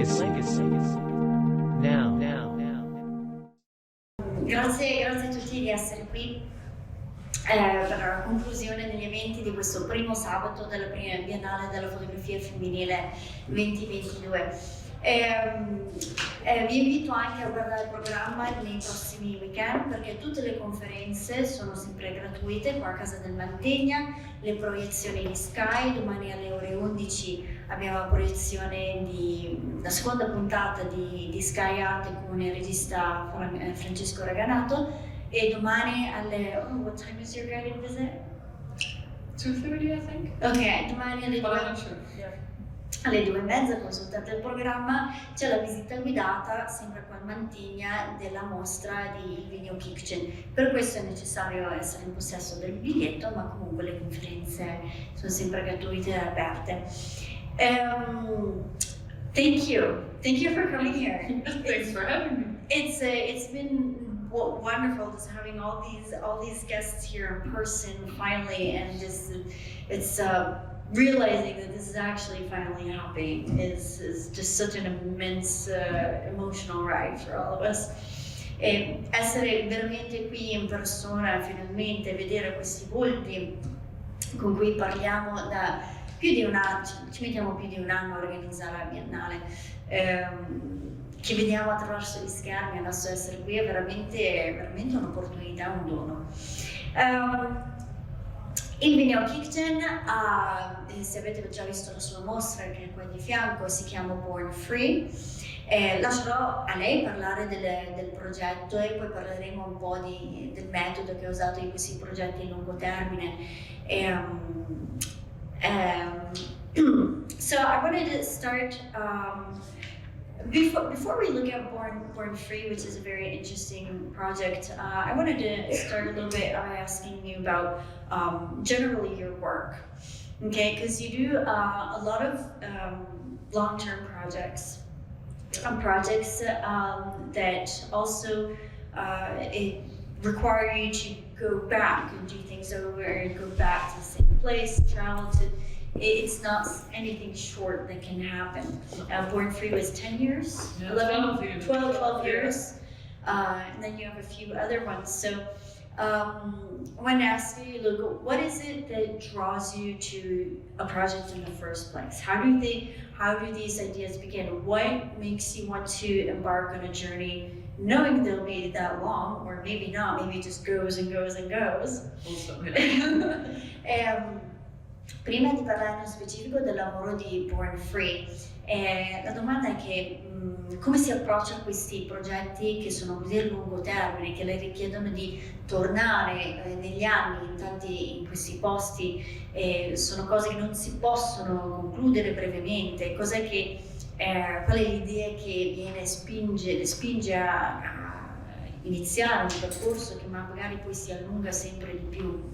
Now. Grazie a tutti di essere qui per la conclusione degli eventi di questo primo sabato della Biennale della Fotografia Femminile 2022. Vi invito anche a guardare il programma nei prossimi weekend, perché tutte le conferenze sono sempre gratuite qua a Casa del Mantegna, le proiezioni di Sky. Domani alle ore 11 abbiamo la proiezione la seconda puntata di Sky Arte con il regista Francesco Raganato, e domani alle what time is your guided visit? 2:30, I think. Ok, domani alle 2. But I'm not sure. Yeah. Alle 2:30 consultate il programma, c'è la visita guidata sempre qua al Mantegna della mostra di Ilvy Njiokiktjien. Per questo è necessario essere in possesso del biglietto, ma comunque le conferenze sono sempre gratuite e aperte. Thank you for coming here. Thanks for having me. It's been wonderful just having all these guests here in person finally, and it's realizing that this is actually finally happening is just such an immense emotional ride for all of us. E essere veramente qui in persona, finalmente vedere questi volti con cui parliamo da più di un anno, ci mettiamo più di un anno a organizzare la Biennale, che vediamo attraverso gli schermi, adesso essere qui è veramente un'opportunità, un dono. Ilvy Njiokiktjien, se avete già visto la sua mostra che è qua di fianco, si chiama Born Free. Lascerò a lei parlare del progetto e poi parleremo un po' del metodo che ha usato in questi progetti a lungo termine. So I wanted to start before we look at Born Free, which is a very interesting project. I wanted to start a little bit by asking you about generally your work, okay? Because you do a lot of long-term projects, that also require you to go back and do things over and go back to the same place, travel to. It's not anything short that can happen. Born Free was 10 years, Yeah, 12 years, and then you have a few other ones. So I want to ask you, look, what is it that draws you to a project in the first place? How do these ideas begin? What makes you want to embark on a journey knowing they'll be that long, or maybe not, maybe it just goes and goes and goes? Also, yeah. Prima di parlare nello specifico del lavoro di Born Free, la domanda è che come si approccia a questi progetti che sono così a lungo termine, che le richiedono di tornare negli anni in questi posti, sono cose che non si possono concludere brevemente, qual è l'idea che spinge a iniziare un percorso che magari poi si allunga sempre di più?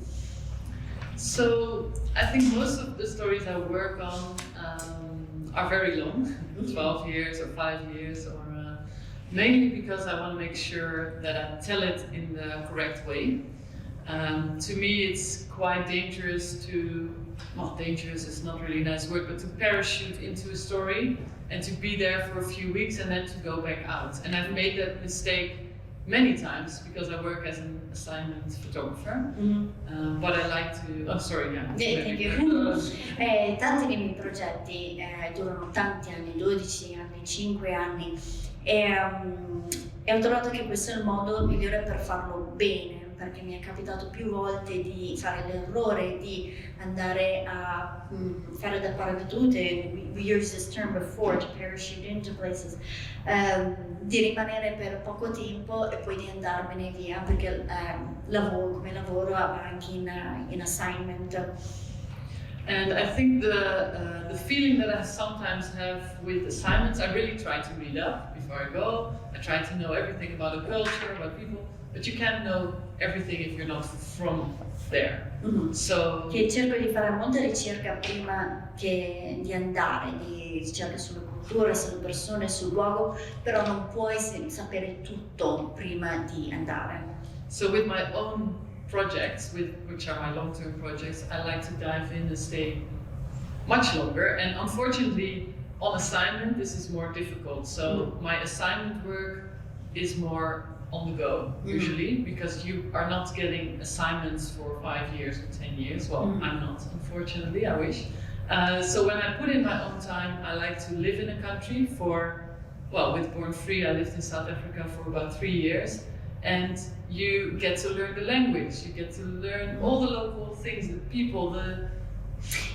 So I think most of the stories I work on are very long, 12 years or 5 years, or mainly because I want to make sure that I tell it in the correct way. To me, it's quite dangerous dangerous is not really a nice word, but to parachute into a story and to be there for a few weeks and then to go back out. And I've made that mistake many times because I work as an assignment photographer. But I like to. Oh, sorry, yeah. Thank you. Tanti dei miei progetti durano tanti anni, 12 anni, 5 anni, e ho trovato che questo è il modo migliore per farlo bene, perché mi è capitato più volte di fare l'errore di andare a fare da paracadute, we used this term before, to parachute into places, di rimanere per poco tempo e poi di andarmene via, perché come lavoro anche in assignment. And I think the feeling that I sometimes have with assignments, I really try to read up before I go. I try to know everything about the culture, about people, but you can't know everything if you're not from there. So che cerco di fare molta ricerca prima che di andare, di ricerca sulla cultura, sulle persone, sul luogo, però non puoi sapere tutto prima di andare. So with my own projects, which are my long-term projects, I like to dive in and stay much longer. And unfortunately, on assignment, this is more difficult. So my assignment work is more on the go, usually, because you are not getting assignments for 5 years or 10 years. Well, I'm not, unfortunately, I wish. So when I put in my own time, I like to live in a country with Born Free, I lived in South Africa for about 3 years. And you get to learn the language, you get to learn all the local things, the people,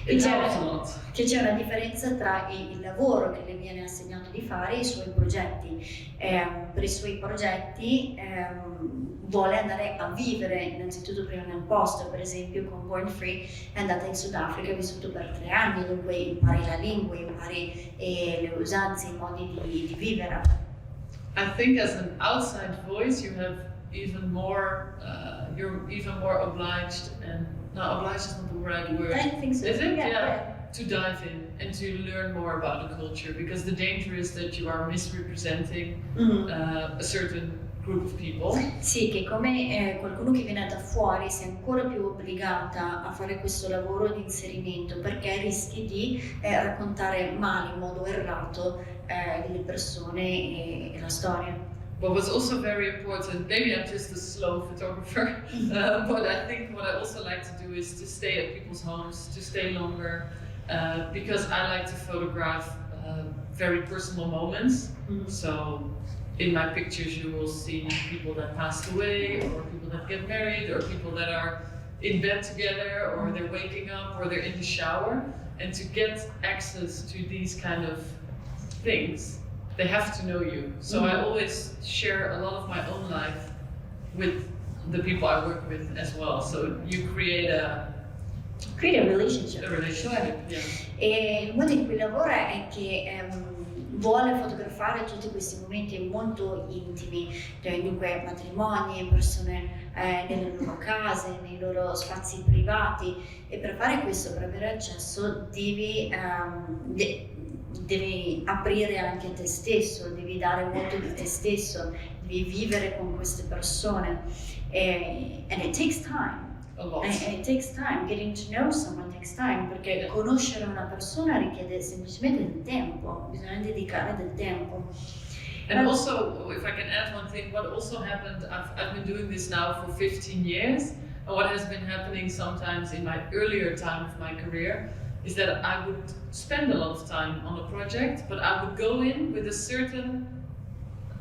it helps a lot. Che c'è una differenza tra il lavoro che le viene assegnato di fare e i suoi progetti. Per i suoi progetti vuole andare a vivere innanzitutto prima nel posto, per esempio con Born Free è andata in Sudafrica, ha vissuto per 3 anni, dunque impari la lingua, impari le usanze, i modi di vivere. I think as an outside voice you have even more, you're even more obliged, and no, obliged is not the right word. I think so. Is it? Yeah. To dive in and to learn more about the culture, because the danger is that you are misrepresenting a certain group of people. Sì, che come qualcuno che viene da fuori sia ancora più obbligata a fare questo lavoro di inserimento, perché rischi di raccontare male, in modo errato, le persone e la storia. What was also very important, maybe I'm just a slow photographer, but I think what I also like to do is to stay at people's homes, to stay longer, because I like to photograph very personal moments. So in my pictures you will see people that passed away, or people that get married, or people that are in bed together, or they're waking up, or they're in the shower. And to get access to these kind of things, they have to know you. So I always share a lot of my own life with the people I work with as well. So you create a relationship. Sure. Yeah. E il modo in cui lavora è che vuole fotografare tutti questi momenti molto intimi, dunque matrimoni, persone nelle loro case, nei loro spazi privati, e per fare questo, per avere accesso, devi aprire anche te stesso, devi dare molto di te stesso, devi vivere con queste persone, and it takes time. A lot. And it takes time, getting to know someone takes time, perché conoscere una persona richiede semplicemente del tempo, bisogna dedicare del tempo. And also, if I can add one thing, what also happened, I've been doing this now for 15 years, and what has been happening sometimes in my earlier time of my career is that I would spend a lot of time on a project, but I would go in with a certain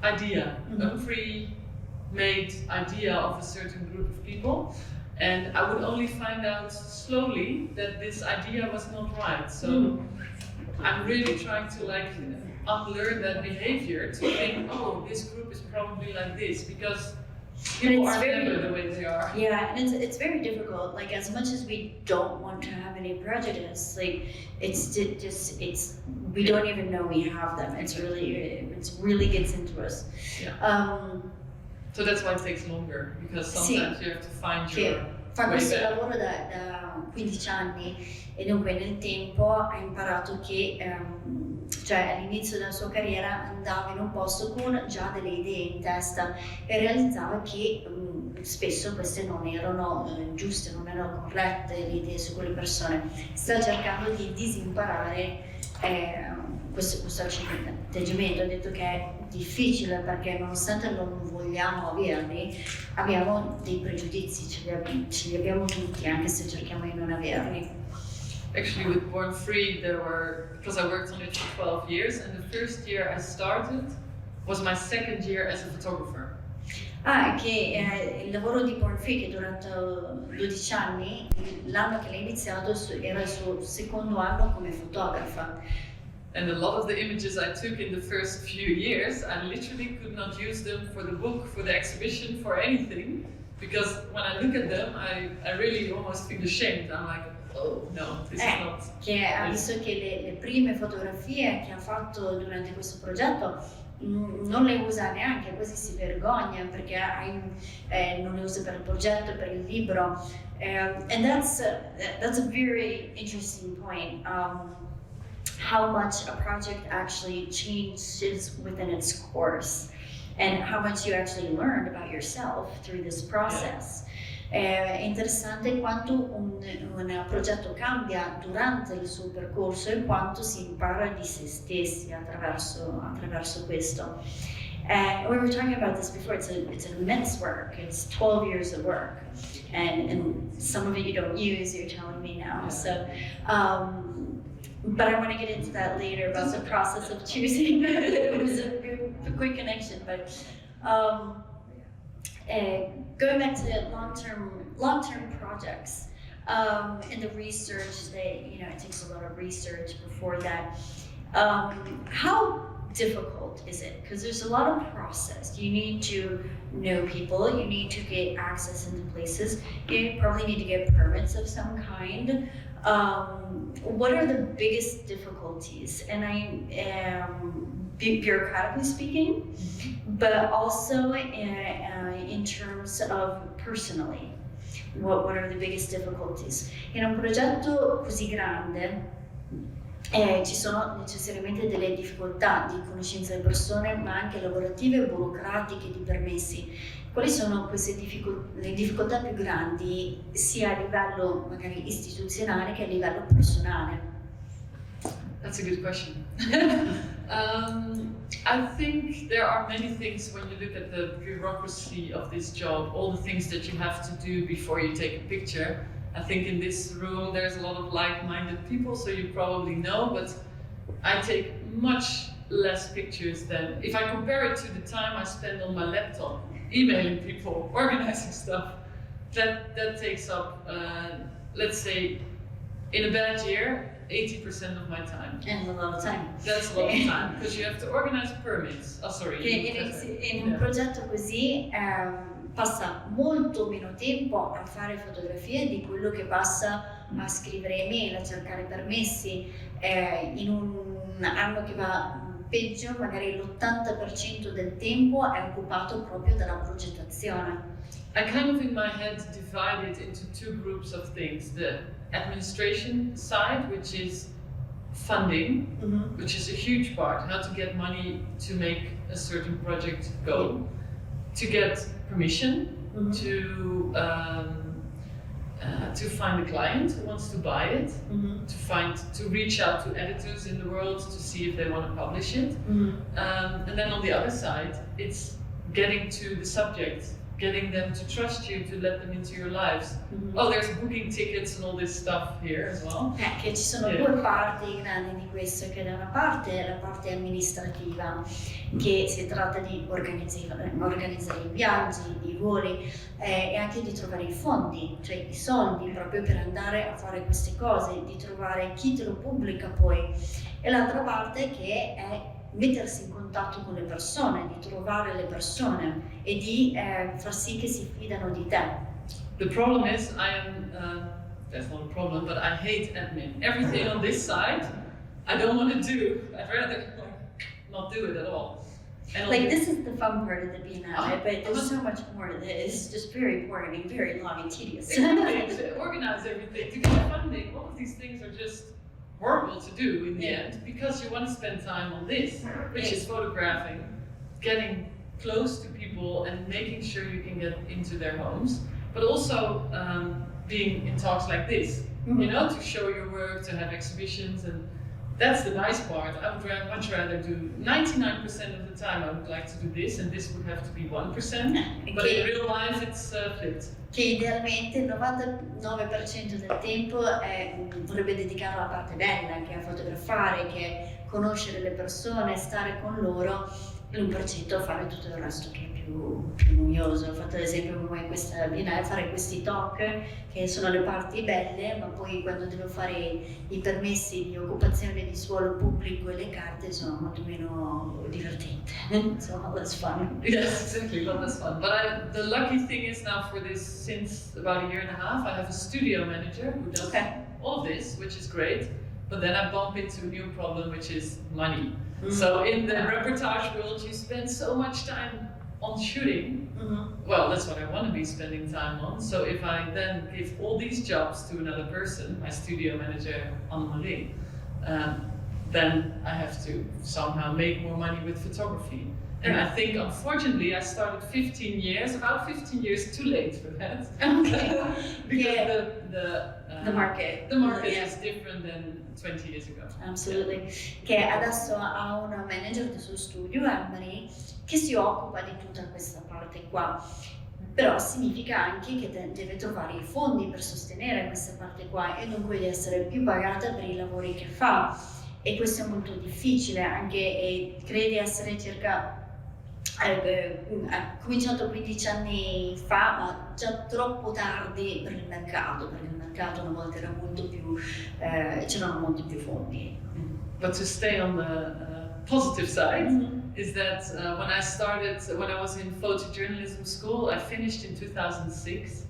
idea, a pre-made idea of a certain group of people. And I would only find out slowly that this idea was not right. So I'm really trying to unlearn that behavior, to think, oh, this group is probably like this, because people are never the way they are. Yeah, and it's very difficult. Like, as much as we don't want to have any prejudice, like we don't even know we have them. It really gets into us. Yeah. So that's why it takes longer, because sometimes you have to find your way fa questo back. lavoro da 15 anni, e dunque nel tempo ha imparato che cioè all'inizio della sua carriera andava in un posto con già delle idee in testa e realizzava che spesso queste non erano giuste, non erano corrette le idee su quelle persone. Sta cercando di disimparare questo atteggiamento. Ha detto che è difficile perché nonostante non vogliamo averli, abbiamo dei pregiudizi, ce li abbiamo tutti, anche se cerchiamo di non averli. Actually, with Born Free, because I worked on it for 12 years, and the first year I started was my second year as a photographer. Che il lavoro di Born Free, che è durato 12 anni, l'anno che l'ha iniziato era il suo secondo anno come fotografa. And a lot of the images I took in the first few years, I literally could not use them for the book, for the exhibition, for anything, because when I look at them, I really almost feel ashamed. I'm like, oh no, this is not. Che ha visto che le prime fotografie che ha fatto durante questo progetto non le usa neanche, quasi si vergogna perché non le usa per il progetto, per il libro. And that's a very interesting point. How much a project actually changes within its course, and how much you actually learned about yourself through this process. È interessante quanto un progetto cambia durante il suo percorso e quanto si impara di se stessi attraverso questo. We were talking about this before, it's immense work, it's 12 years of work, and some of it you don't use, you're telling me now, so, but I want to get into that later about the process of choosing. It was a quick connection, but going back to long-term projects, and the research, it takes a lot of research before that. How difficult is it? Because there's a lot of process. You need to know people, you need to get access into places, you probably need to get permits of some kind. What are the biggest difficulties? And bureaucratically speaking, but also in terms of personally, what are the biggest difficulties? In un progetto così grande ci sono necessariamente delle difficoltà di conoscenza delle persone, ma anche lavorative e burocratiche di permessi. Quali sono queste le difficoltà più grandi sia a livello magari istituzionale che a livello personale? That's a good question. I think there are many things when you look at the bureaucracy of this job, all the things that you have to do before you take a picture. I think in this room there's a lot of like-minded people, so you probably know, but I take much less pictures than, if I compare it to the time I spend on my laptop, emailing people, organizing stuff, that takes up, let's say, in a bad year, 80% of my time. And a lot of time. That's a lot of time, because you have to organize permits. Oh, sorry. In un progetto così passa molto meno tempo a fare fotografie di quello che passa a scrivere email, a cercare permessi. In un anno che va peggio, magari l'80% del tempo è occupato proprio dalla progettazione. I kind of in my head divide it into two groups of things. The administration side, which is funding, which is a huge part, how to get money to make a certain project go, to get permission, to find a client who wants to buy it, to reach out to editors in the world to see if they want to publish it, and then on the other side, it's getting to the subject, getting them to trust you, to let them into your lives. Oh, there's booking tickets and all this stuff here as well. Che ci sono due parti grandi di questo, che da una parte è la parte amministrativa, che si tratta di organizzare i viaggi, i voli e anche di trovare i fondi, cioè i soldi proprio per andare a fare queste cose, di trovare chi te lo pubblica poi. E l'altra parte che è mettersi in contatto con le persone, di trovare le persone e di far sì che si fidano di te. The problem is, that's not a problem, but I hate admin. Everything on this side, I don't want to do. I'd rather not do it at all. And this is the fun part of the Biennale, but there's so much more that is just very boring and very long and tedious. To organize everything, to get funding, all of these things are just horrible to do in the end, because you want to spend time on this, which is photographing, getting close to people and making sure you can get into their homes, but also being in talks like this, you know, to show your work, to have exhibitions, and that's the nice part. I would much rather do 99% of the time. I would like to do this, and this would have to be 1%, but in real life it's flipped. Che idealmente il 99% del tempo vorrebbe dedicarlo alla parte bella, che è a fotografare, che è conoscere le persone, stare con loro, e l'1% fare tutto il resto che è più noioso. Ho fatto ad esempio come questa Biennale, fare questi talk che sono le parti belle, ma poi quando devo fare i permessi di occupazione di suolo pubblico e le carte sono molto meno divertenti. So not less fun. Yes, exactly, not less fun. But the lucky thing is now for this, since about a year and a half, I have a studio manager who does all of this, which is great. But then I bump into a new problem, which is money. So in the reportage world, you spend so much time on shooting. Well, that's what I want to be spending time on. So if I then give all these jobs to another person, my studio manager, Anna Volpi, then I have to somehow make more money with photography. And I think, unfortunately, I started about 15 years too late for that. Okay. Because the market. The market is different than 20 years ago. Absolutely. Che adesso ha una manager del suo studio, Anne-Marie, che si occupa di tutta questa parte qua. Però significa anche che deve trovare i fondi per sostenere questa parte qua e dunque di essere più pagata per i lavori che fa. E questo è molto difficile, anche crede di essere circa ha cominciato 15 anni fa, ma già troppo tardi per il mercato, perché il mercato una volta era molto più, c'erano molti più fondi. But to stay on the positive side, is that when I was in photojournalism school, I finished in 2006,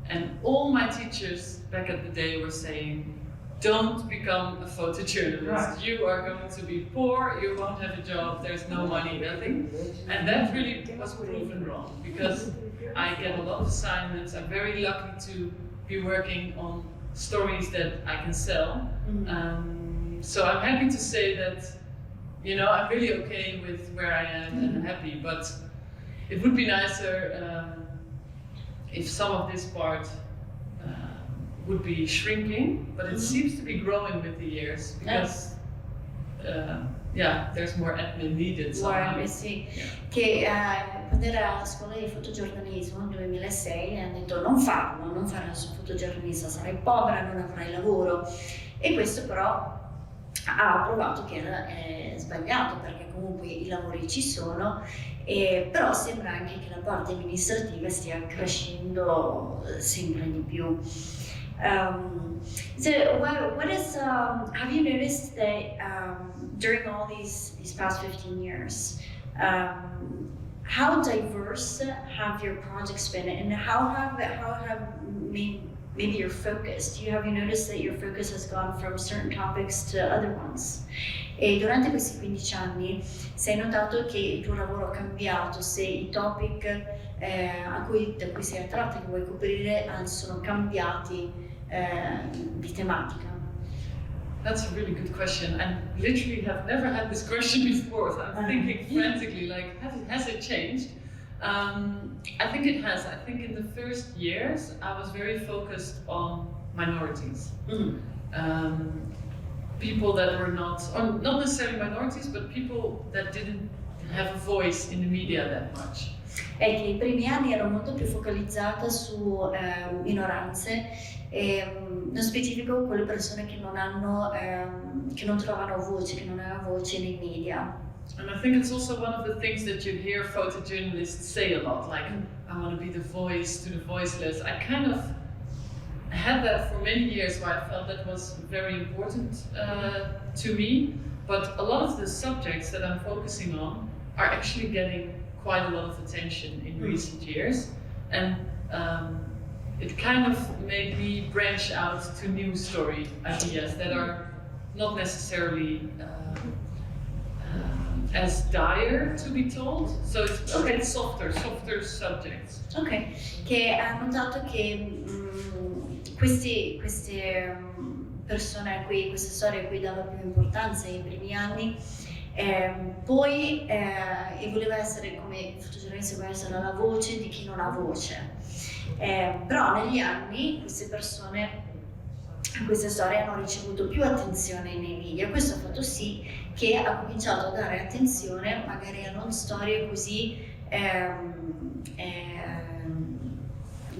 and all my teachers back at the day were saying, don't become a photojournalist. Right. You are going to be poor, you won't have a job, there's no money, nothing. And that really was proven wrong, because I get a lot of assignments. I'm very lucky to be working on stories that I can sell. So I'm happy to say that, you know, I'm really okay with where I am and happy, but it would be nicer if some of this part would be shrinking, but it seems to be growing with the years, because there's more admin needed somehow. Sì. Che quando era a scuola di fotogiornalismo nel 2006 hanno detto non fare la fotogiornalista, sarai povera, non avrai lavoro, e questo però ha provato che era sbagliato, perché comunque i lavori ci sono, però sembra anche che la parte amministrativa stia crescendo sempre di più. So what is have you noticed that during all these past 15 years, how diverse have your projects been, and how have maybe your focus? Have you noticed that your focus has gone from certain topics to other ones? E durante questi 15 anni se hai notato che il tuo lavoro ha cambiato, se i topic da cui sei attratta, che vuoi coprire, sono cambiati di tematica? That's a really good question. I literally have never had this question before. So I'm thinking frantically, like, has it changed? I think it has. I think in the first years I was very focused on minorities. People that were not necessarily minorities, but people that didn't have a voice in the media that much. È che i primi anni ero molto più focalizzata su minoranze, nello specifico quelle persone che non trovano voce, che non hanno voce nei media. And I think it's also one of the things that you hear photojournalists say a lot, like, I want to be the voice to the voiceless. I kind of had that for many years, where I felt that was very important to me, but a lot of the subjects that I'm focusing on are actually getting quite a lot of attention in recent years, and it kind of made me branch out to new story ideas that are not necessarily as dire to be told, so it's okay. Softer subjects. Ok, che ha notato che queste persone a cui, queste storie a cui dava più importanza nei primi anni, poi e voleva essere, come fotogiornalista, voleva essere la voce di chi non ha voce, però negli anni queste persone, queste storie hanno ricevuto più attenzione nei media. Questo ha fatto sì che ha cominciato a dare attenzione magari a non storie così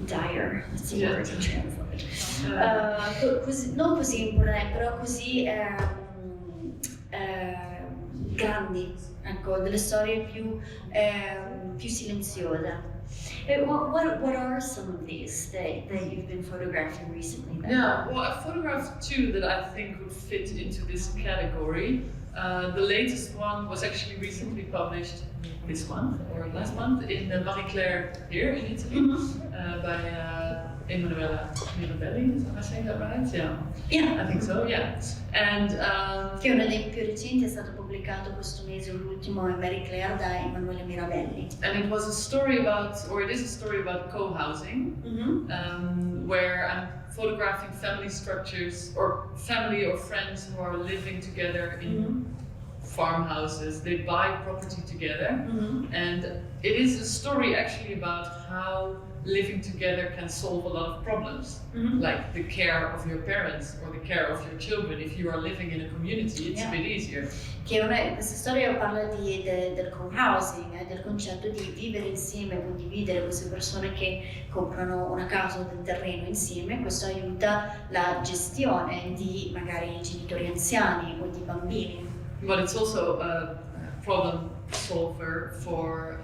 dire, that's the word I'm trying for it. Non così importanti, però così grandi, ecco, delle storie più silenziose. What are some of these that you've been photographing recently then? Yeah, well, I photographed two that I think would fit into this category. The latest one was actually recently published this month, or last month, in the Marie Claire here in Italy, by Emanuela Mirabelli. Am I saying that right? Yeah, I think so, yeah. And che uno dei più recenti è stato pubblicato questo mese, l'ultimo, è Marie Claire da Emanuela Mirabelli. And it is a story about co-housing, where I'm photographing family structures or family or friends who are living together in farmhouses. They buy property together, and it is a story actually about how living together can solve a lot of problems, like the care of your parents or the care of your children. If you are living in a community, it's a bit easier. Questa storia parla del co-housing, del concetto di vivere insieme, condividere queste persone che comprano una casa o del terreno insieme. Questo aiuta la gestione di magari genitori anziani o di bambini. But it's also a problem solver for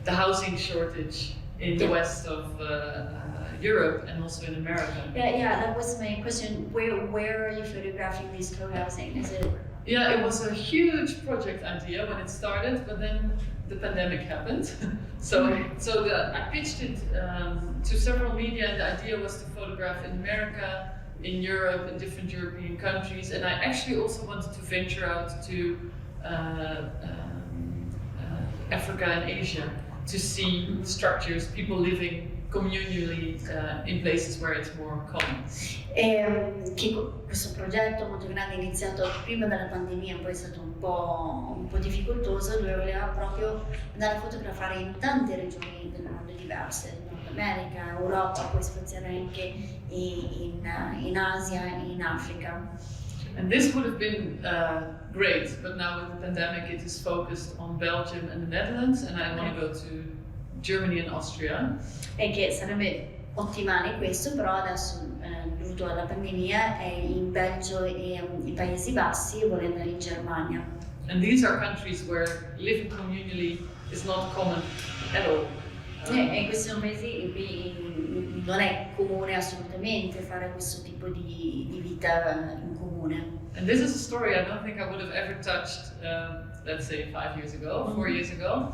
the housing shortage in the west of Europe and also in America. Yeah, that was my question. Where are you photographing these co-housing? Is it? Yeah, it was a huge project idea when it started, but then the pandemic happened. I pitched it to several media, and the idea was to photograph in America, in Europe, in different European countries, and I actually also wanted to venture out to Africa and Asia to see structures, people living communally in places where it's more common. Questo progetto molto grande è iniziato prima della pandemia, poi è stato un po' difficoltoso, dove voleva proprio andare a fotografare in tante regioni del mondo diverse, Nord America, Europa, poi spaziare anche in Asia e in Africa. And this would have been great, but now with the pandemic it is focused on Belgium and the Netherlands, and I want to go to Germany and Austria. E che sarebbe ottimale questo, però adesso dovuto alla pandemia è in Belgio e i Paesi Bassi e vuole andare in Germania. And these are countries where living communally is not common at all. E questi sono paesi in cui non è comune assolutamente fare questo tipo di vita in comune. And this is a story I don't think I would have ever touched, let's say 5 years ago, 4 years ago,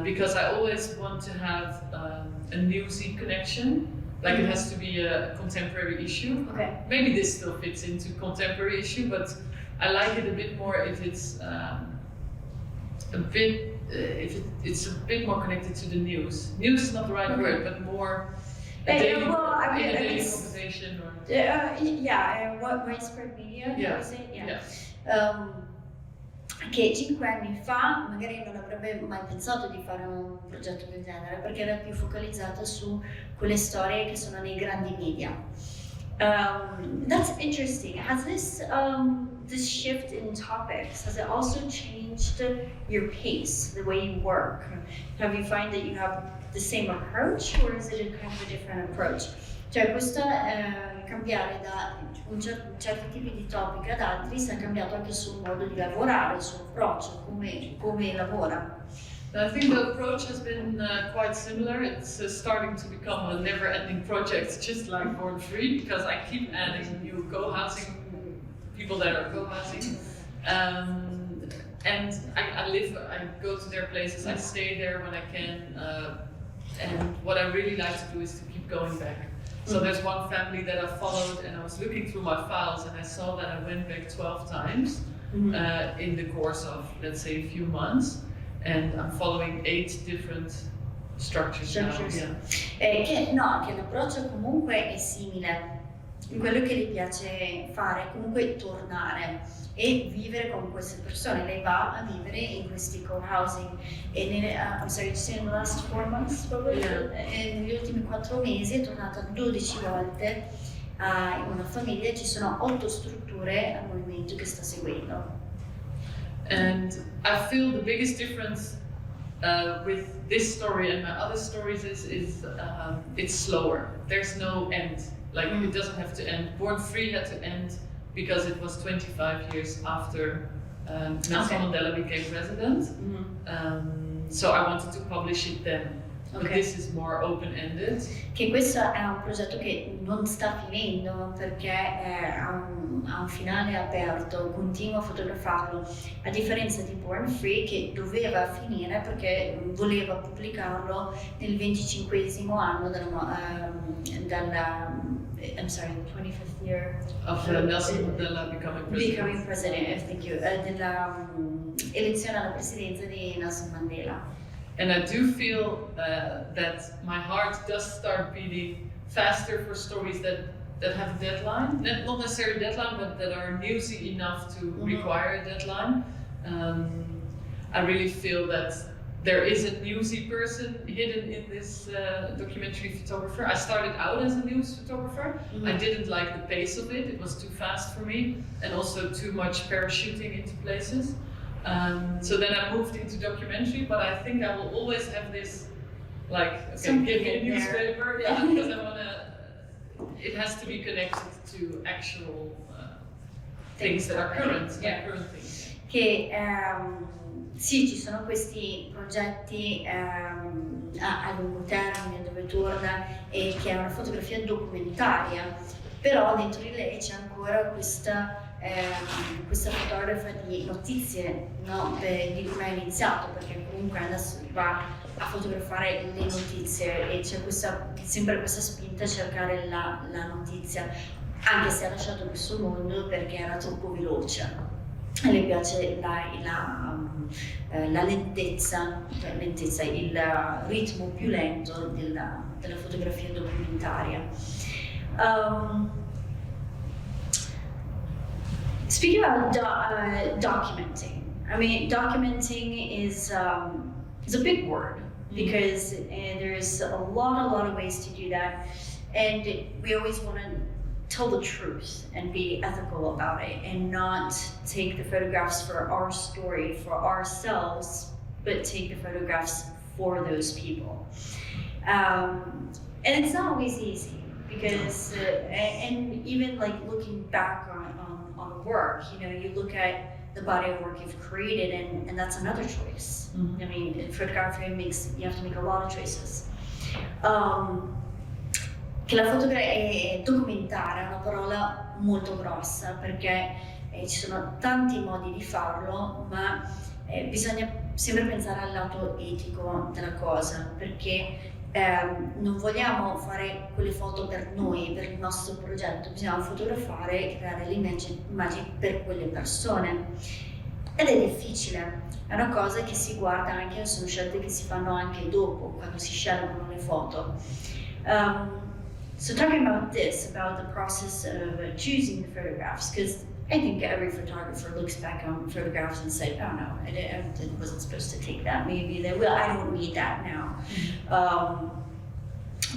because I always want to have a newsy connection, like it has to be a contemporary issue. Okay. Maybe this still fits into contemporary issue, but I like it a bit more if it's it's a bit more connected to the news. News is not the right word, but more a daily conversation or widespread media. Yeah. Che 5 anni fa magari non avrebbe mai pensato di fare un progetto del genere, perché era più focalizzato su quelle storie che sono nei grandi media. That's interesting. Has this shift in topics, has it also changed your pace, the way you work? Have you find that you have the same approach, or is it a kind of a different approach? Cioè questo cambiare da certi tipi di topic ad altri si è cambiato anche il suo modo di lavorare, il suo approccio, come lavora. I think the approach has been quite similar. It's starting to become a never-ending project, just like Born Free, because I keep adding new co-housing, people that are co-housing. And I go to their places, I stay there when I can, and what I really like to do is to keep going back. So there's one family that I followed, and I was looking through my files, and I saw that I went back 12 times in the course of, let's say, a few months, and I'm following 8 different structures now. Yeah. Che l'approccio comunque è simile. Quello che le piace fare è comunque tornare e vivere con queste persone. Lei va a vivere in questi co-housing e I'm sorry, you say in the last 4 months probably? Yeah. E negli ultimi 4 mesi è tornata 12 volte in una famiglia e ci sono 8 strutture al movimento che sta seguendo. And I feel the biggest difference with this story and my other stories is it's slower. There's no end. Like it doesn't have to end. Born Free had to end because it was 25 years after Nelson Mandela became president. So I wanted to publish it then. But this is more open-ended. Che questo è un progetto che non sta finendo perché ha un finale aperto, continuo a fotografarlo, a differenza di Born Free che doveva finire perché voleva pubblicarlo nel 25esimo anno I'm sorry, the 25th year of Nelson Mandela becoming president. Thank you. Della elezione alla presidenza di Nelson Mandela. And I do feel that my heart does start beating faster for stories that that have a deadline, not necessarily a deadline, but that are newsy enough to require a deadline. I really feel that there is a newsy person hidden in this documentary photographer. I started out as a news photographer. I didn't like the pace of it. It was too fast for me, and also too much parachuting into places. So then I moved into documentary, but I think I will always have this, like, okay, give me a newspaper, because I wanna. It has to be connected to actual things that are current, current things. Che sì, ci sono questi progetti a lungo termine dove torna e che è una fotografia documentaria, però dentro di lei c'è ancora questa fotografa di notizie, no? Di come ha iniziato, perché comunque adesso va a fotografare le notizie e c'è sempre questa spinta a cercare la notizia, anche se ha lasciato questo mondo perché era troppo veloce. A lei piace la lentezza, il ritmo più lento della fotografia documentaria. Speaking about documenting, I mean, documenting is a big word because there's a lot of ways to do that, and we always want to tell the truth and be ethical about it and not take the photographs for our story, for ourselves, but take the photographs for those people. And it's not always easy because, and even like looking back on work, you know, you look at the body of work you've created and that's another choice. I mean, in photography you have to make a lot of choices. Che la fotografia documentare è una parola molto grossa perché ci sono tanti modi di farlo, ma bisogna sempre pensare al lato etico della cosa, perché non vogliamo fare quelle foto per noi, per il nostro progetto, bisogna fotografare e creare le immagini per quelle persone. Ed è difficile, è una cosa che si guarda anche, sono scelte che si fanno anche dopo, quando si scelgono le foto. So talking about this, about the process of choosing the photographs, because I think every photographer looks back on photographs and say, oh no, I wasn't supposed to take that, maybe they will, I don't need that now.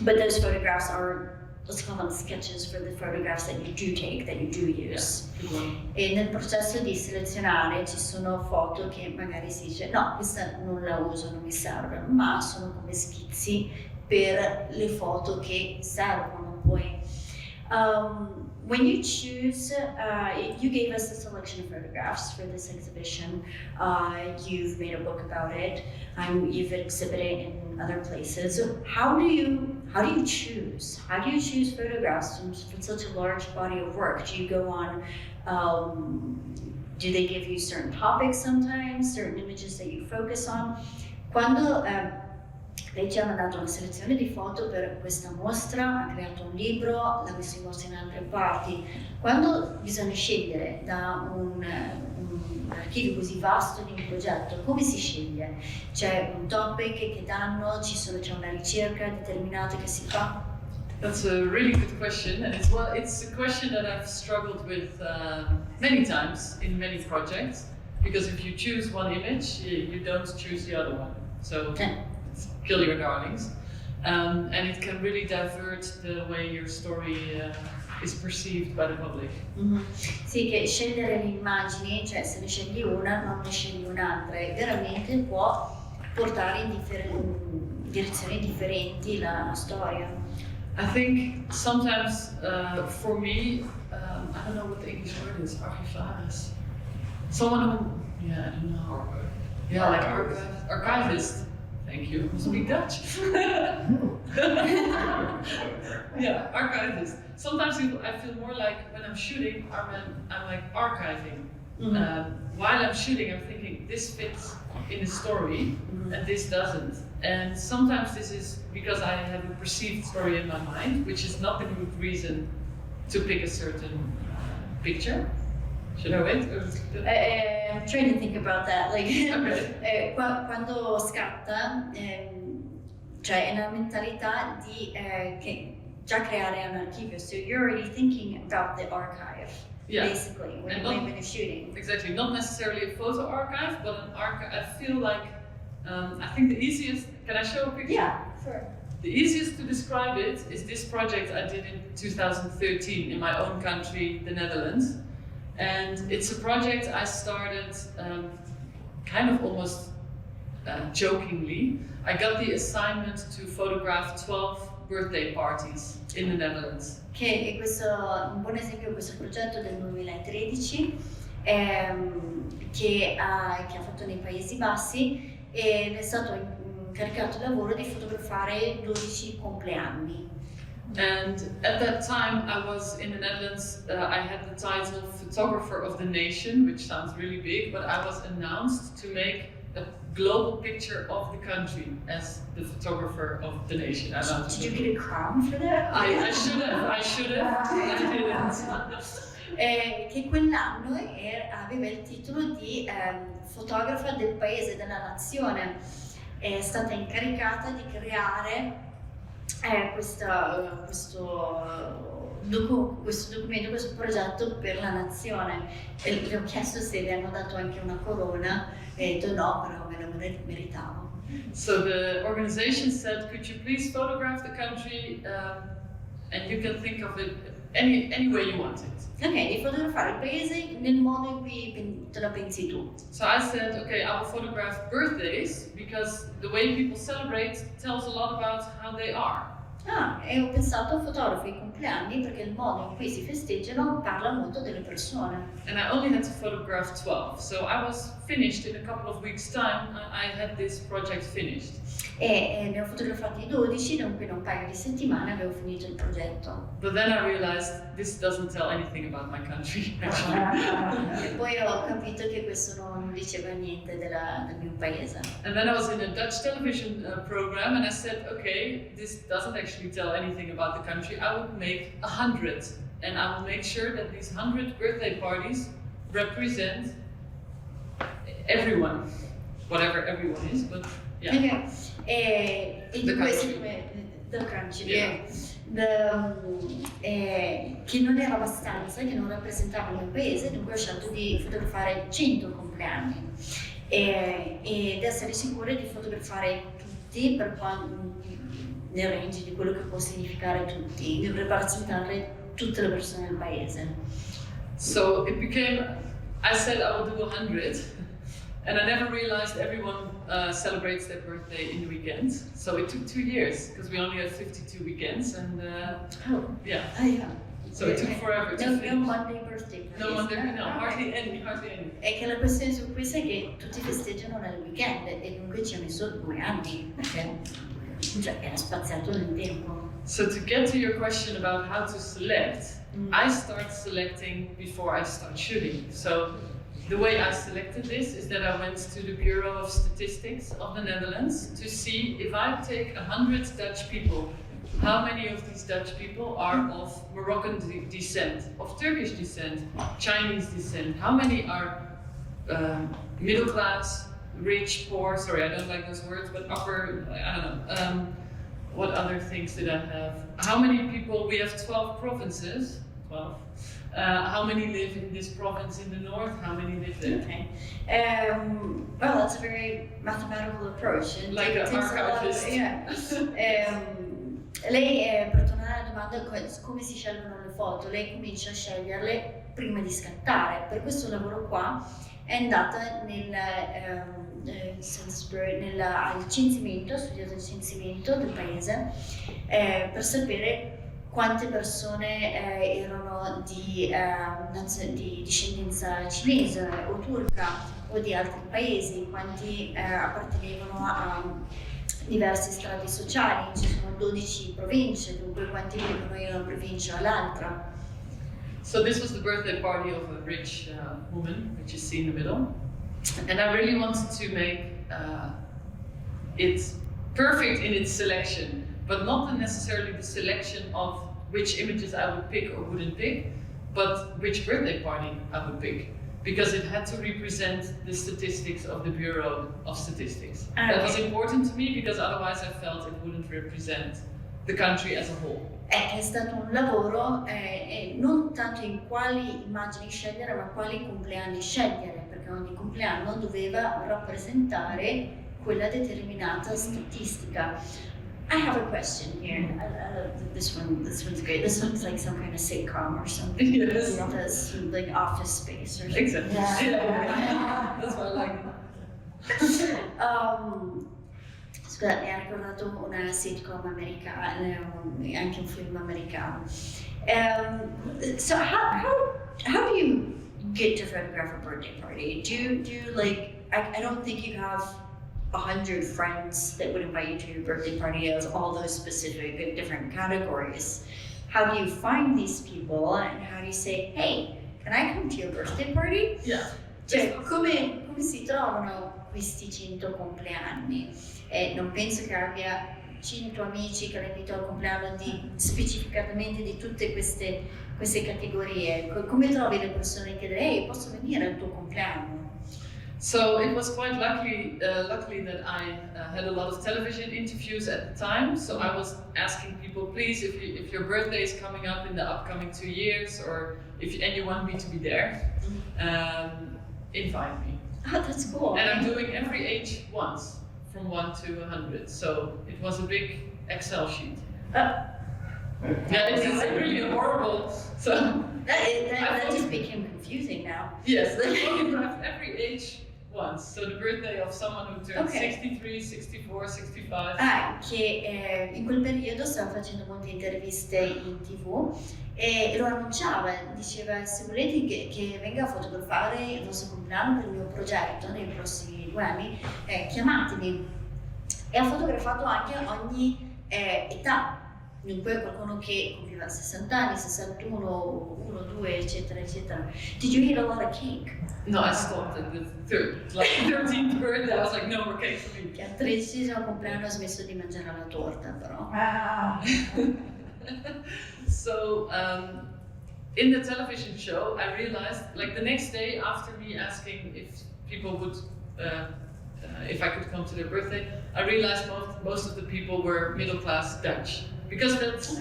But those photographs are, let's call them sketches for the photographs that you do take, that you do use. E nel processo di selezionare ci sono foto che magari si dice, no, questa non la uso, non mi serve, ma sono come schizzi per le foto che servono poi. When you choose, you gave us a selection of photographs for this exhibition. You've made a book about it. You've exhibited in other places. So how do you choose? How do you choose photographs from such a large body of work? Do you go on? Do they give you certain topics sometimes, certain images that you focus on? Quando lei ci ha mandato una selezione di foto per questa mostra, ha creato un libro, l'ha messo in mostra in altre parti. Quando bisogna scegliere da un archivio così vasto di un progetto, come si sceglie? C'è un topic che danno, c'è una ricerca determinata che si fa? That's a really good question, and it's a question that I've struggled with many times in many projects, because if you choose one image, you don't choose the other one. So. Kill your darlings, and it can really divert the way your story is perceived by the public. Sì, che scegliere le immagini, cioè se ne scegli una, non ne scegli un'altra, e veramente può portare in direzioni differenti la storia. I think sometimes, for me, I don't know what the English word is, archivaris. Someone who, I don't know. Yeah, like archivist. Thank you. Must be Dutch. Yeah, archivist. Sometimes I feel more like when I'm shooting, I'm like archiving. While I'm shooting, I'm thinking this fits in the story, and this doesn't. And sometimes this is because I have a perceived story in my mind, which is not a good reason to pick a certain picture. Should I wait? I'm trying to think about that. Like, Okay. Quando scatta, cioè è una mentalità già creare un archivio, so you're already thinking about the archive, basically, when you're shooting. Exactly, not necessarily a photo archive, but an archive. I feel like, I think the easiest, can I show a picture? Yeah, sure. The easiest to describe it is this project I did in 2013 in my own country, the Netherlands. And it's a project I started kind of almost jokingly. I got the assignment to photograph 12 birthday parties in the Netherlands. Che questo un buon esempio è questo progetto del 2013 che ha fatto nei Paesi Bassi ed è stato incaricato il lavoro di fotografare 12 compleanni. And at that time I was in the Netherlands, I had the title Photographer of the Nation, which sounds really big, but I was announced to make a global picture of the country as the photographer of the nation. Did you get a crown for that? I should have, I didn't. Che quell'anno aveva il titolo di fotografa del paese, della nazione. È stata incaricata di creare questo documento, questo progetto per la nazione. E le ho chiesto se le hanno dato anche una corona e ho detto no, però me la meritavo. So the organization said, could you please photograph the country and you can think of it any way you want it. Ok, di fotografare il paese nel modo in cui te la pensi tu. So I said, okay, I will photograph birthdays because the way people celebrate tells a lot about how they are. E ho pensato fotografi i compleanni perché il modo in cui si festeggiano parla molto delle persone. And I only had to photograph 12, so I was finished in a couple of weeks' time. I had this project finished. E ne ho fotografati 12, dunque in un paio di settimane avevo finito il progetto. But then I realized this doesn't tell anything about my country, actually. E poi ho capito che questo non diceva niente del mio paese. And then I was in a Dutch television program and I said, okay, this doesn't actually tell anything about the country. I would make 100 and I will make sure that these 100 birthday parties represent everyone, whatever everyone is, but yeah. Okay. E di questi che non era abbastanza, che non rappresentava il mio paese, dunque ho scelto di fotografare 100 compleanni ed essere sicura di fotografare tutti nel range di quello che può significare tutti, di rappresentare tutte le persone del paese. So it became, I said I would do 100. And I never realized everyone celebrates their birthday in the weekends. So it took 2 years because we only have 52 weekends, and yeah. So it took forever to finish. No Monday birthday. No Monday, no, hardly any. E che la questione su questo è che tutti festeggiano nel weekend e dunque ci ha messo 2 anni perché era spaziato nel tempo. So to get to your question about how to select, I start selecting before I start shooting. So the way I selected this is that I went to the Bureau of Statistics of the Netherlands to see if I take 100 Dutch people, how many of these Dutch people are of Moroccan descent, of Turkish descent, Chinese descent, how many are middle class, rich, poor, sorry I don't like those words, but upper, I don't know, what other things did I have? How many people, we have 12 provinces, 12. How many live in this province in the north? How many live there? Okay. Well, that's a very mathematical approach. Like an archivist. Lei, per tornare alla domanda, come si scelgono le foto? Lei comincia a sceglierle prima di scattare. Per questo lavoro qua è andata al censimento, ha studiato il censimento del paese per sapere quante persone erano di discendenza cinese o turca o di altri paesi, quanti appartenevano a diversi strati sociali. Ci sono 12 province, dunque quanti vivono in una provincia o all'altra. So this was the birthday party of a rich woman, which you see in the middle. And I really wanted to make it perfect in its selection. But not necessarily the selection of which images I would pick or wouldn't pick, but which birthday party I would pick. Because it had to represent the statistics of the Bureau of Statistics. That was important to me because otherwise I felt it wouldn't represent the country as a whole. È stato un lavoro non tanto in quali immagini scegliere, ma quali compleanni scegliere, perché ogni compleanno doveva rappresentare quella determinata statistica. I have a question here. I love this one. This one's great. This one's like some kind of sitcom or something. Yes. This like Office Space or something. Exactly. Yeah. That's why I like it. Scusa, mi ha ricordato una sitcom americana, anche un film americano. So how do you get to photograph a birthday party? Do you like? I don't think you have 100 friends that would invite you to your birthday party as all those specific different categories. How do you find these people and how do you say, hey, can I come to your birthday party? Yeah. Cioè, come si trovano questi 100 compleanni? Non penso che abbia 100 amici che la invito al compleanno specificatamente di tutte queste categorie. Come trovi le persone che dicono, hey, posso venire al tuo compleanno? So it was quite luckily that I had a lot of television interviews at the time. So I was asking people, please, if your birthday is coming up in the upcoming 2 years, or and you want me to be there, invite me. Oh, that's cool. And I'm doing every age once, from 1 to 100. So it was a big Excel sheet. Yeah, it's really horrible. So that just became confusing now. Yes, I photographed every age once. So the birthday of someone who turned 63, 64, 65. Che in quel periodo stava facendo molte interviste in TV e lo annunciava, diceva se volete che venga a fotografare il vostro compleanno per il mio progetto nei prossimi 2 anni, chiamatemi. E ha fotografato anche ogni età. Dunque qualcuno che compiva 60 anni, 61, 1, 2, eccetera, eccetera. Did you eat a lot of cake? No, I stopped at the 13th birthday. I was like, no more cake for me. Che al 13° compleanno ha smesso di mangiare la torta, però. So, in the television show, I realized, like the next day after me asking if people would, if I could come to their birthday, I realized most of the people were middle-class Dutch. Because that's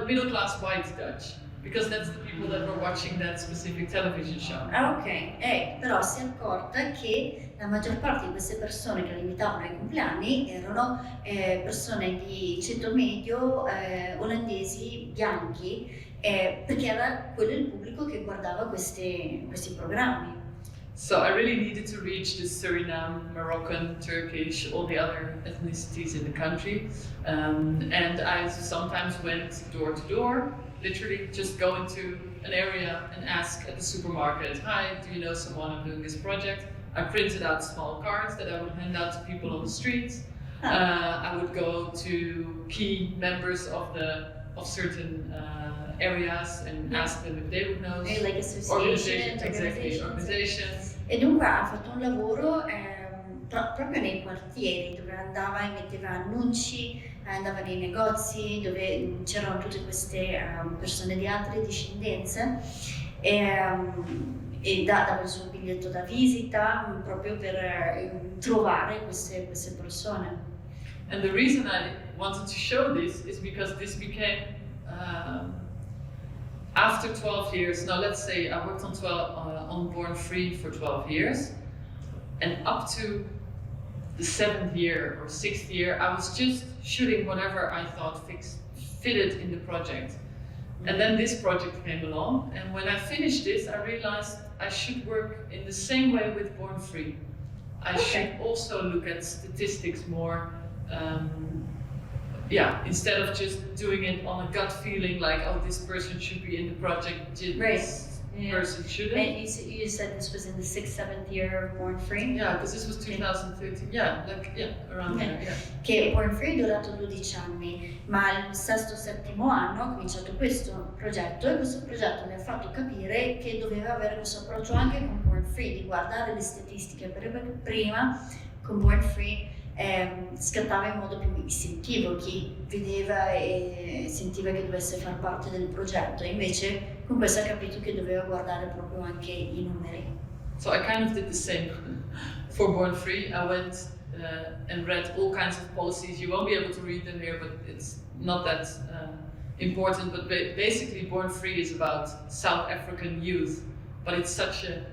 middle-class white Dutch. Because that's the people that were watching that specific television show. Però si è accorta che la maggior parte di queste persone che la invitavano ai compleanni erano persone di ceto medio, olandesi, bianchi, perché era quello il pubblico che guardava questi programmi. So I really needed to reach the Suriname, Moroccan, Turkish, all the other ethnicities in the country. And I sometimes went door to door, literally just go into an area and ask at the supermarket, hi, do you know someone I'm doing this project? I printed out small cards that I would hand out to people on the streets. I would go to key members of certain areas and ask them if they would know. Like associations. Organizations. E dunque ha fatto un lavoro proprio nei quartieri dove andava e metteva annunci, andava nei negozi dove c'erano tutte queste persone di altre discendenze e dava il suo biglietto da visita proprio per trovare queste persone. And the reason I wanted to show this is because this became after 12 years, now let's say I worked on Born Free for 12 years, and up to the 7th year or 6th year, I was just shooting whatever I thought fitted in the project. And then this project came along, and when I finished this, I realized I should work in the same way with Born Free. I should also look at statistics more. Instead of just doing it on a gut feeling like, oh, this person should be in the project, this person shouldn't. And you said this was in the 6th, 7th year of Born Free? Yeah, because this was 2013, around there. Yeah. Che Born Free è durato 12 anni, ma il 6º, 7º anno ha cominciato questo progetto e questo progetto mi ha fatto capire che doveva avere questo approccio anche con Born Free, di guardare le statistiche, perché prima con Born Free scattava in modo più istintivo, chi vedeva e sentiva che dovesse far parte del progetto, e invece con questo ha capito che doveva guardare proprio anche i numeri. So I kind of did the same for Born Free. I went and read all kinds of policies. You won't be able to read them here, but it's not that important. But basically, Born Free is about South African youth, but it's such a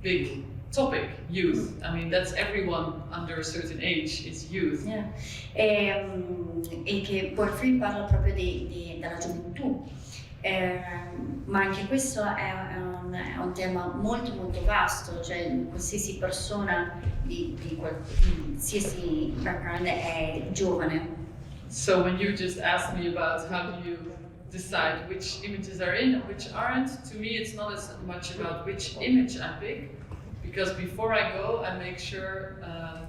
big topic, youth. I mean, that's everyone under a certain age, it's youth. Yeah. E che Born Free parla proprio della gioventù. Ma anche questo è un tema molto molto vasto, cioè qualsiasi persona di qualsiasi background è giovane. So when you just asked me about how do you decide which images are in and which aren't, to me it's not as much about which image I pick, because before I go I make sure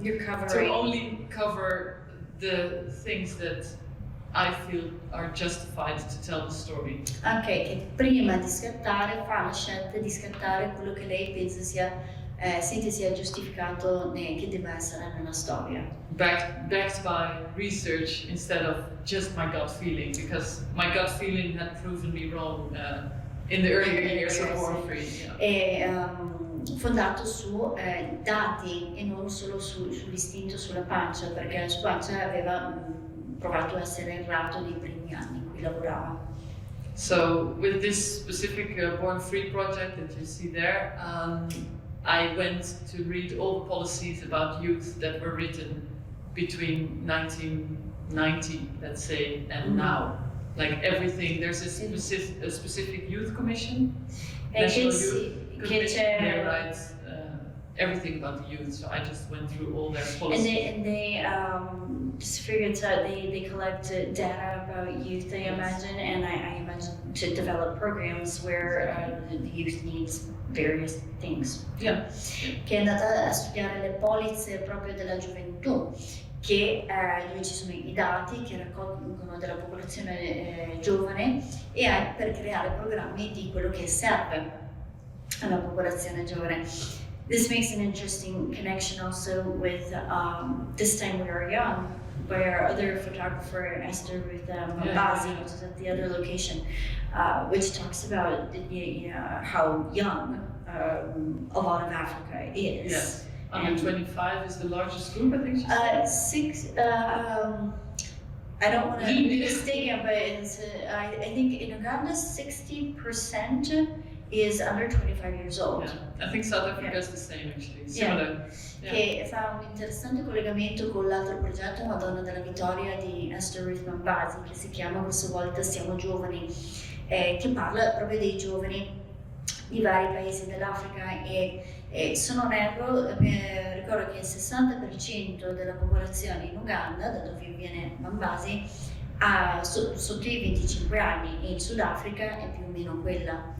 to only cover the things that I feel are justified to tell the story. Ok, che prima di scattare fa la scelta di scattare quello che lei pensa sente sia giustificato che deve essere nella storia. Backed by research instead of just my gut feeling, because my gut feeling had proven me wrong in the earlier years of Born Free. Yeah. Fondato su dati e non solo sull'istinto sulla pancia, perché la sua pancia aveva provato a essere errato nei primi anni in cui lavorava. So with this specific Born Free project that you see there, I went to read all the policies about youth that were written between 1990, let's say, and now. Like everything, there's a specific youth commission, national youth commission, they write everything about the youth, so I just went through all their policies. And they just figured out they collect data about youth, I imagine, and I imagine to develop programs where the youth needs various things. Yeah. Che è andata a studiare le polizze proprio della gioventù, che dove ci sono i dati che raccolgono della popolazione giovane e per creare programmi di quello che serve alla popolazione giovane. This makes an interesting connection also with This Time We Are Young, by our other photographer Esther with Mambazi, which is at the other location, which talks about how young a lot of Africa is. Yes. Under 25 is the largest group, I think she said. I don't want to be mistaken, but I think in Uganda 60% is under 25 years old. Yeah. I think South Africa is the same actually, similar. Yeah. Che fa un interessante collegamento con l'altro progetto Madonna della Vittoria di Esther Ruth Mambasi, che si chiama questa volta Siamo Giovani, che parla proprio dei giovani di vari paesi dell'Africa e se non erro ricordo che il 60% della popolazione in Uganda, da dove viene Mambasi, ha sotto i 25 anni e in Sudafrica è più o meno quella.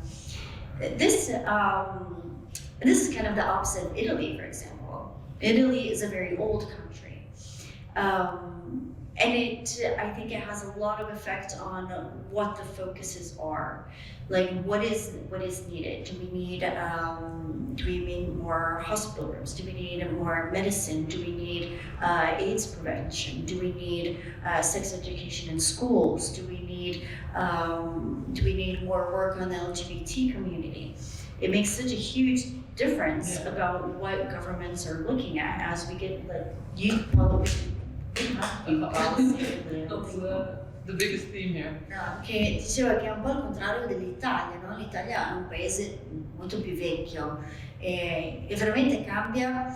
This is kind of the opposite of Italy, for example. Italy is a very old country, and I think it has a lot of effect on what the focuses are. Like what is needed? Do we need more hospital rooms? Do we need more medicine? Do we need AIDS prevention? Do we need sex education in schools? Do we need more work on the LGBT community? It makes such a huge difference about what governments are looking at as we get youth policy. The biggest theme here. No, che diceva che è un po' al contrario dell'Italia, no? L'Italia è un paese molto più vecchio e veramente cambia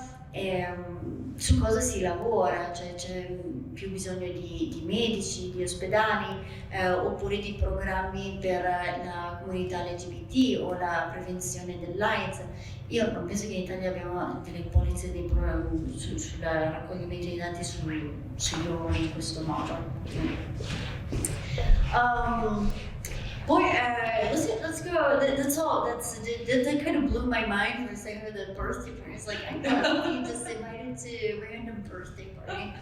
su cosa si lavora, cioè c'è più bisogno di medici, di ospedali oppure di programmi per la comunità LGBT o la prevenzione dell'AIDS. Io non penso che in Italia abbiamo delle polizze sul raccoglimento dei dati sui giovani in questo modo. Let's go. That's all. That kind of blew my mind for a second with the birthday party. It's like I can't believe you just invited to a random birthday party.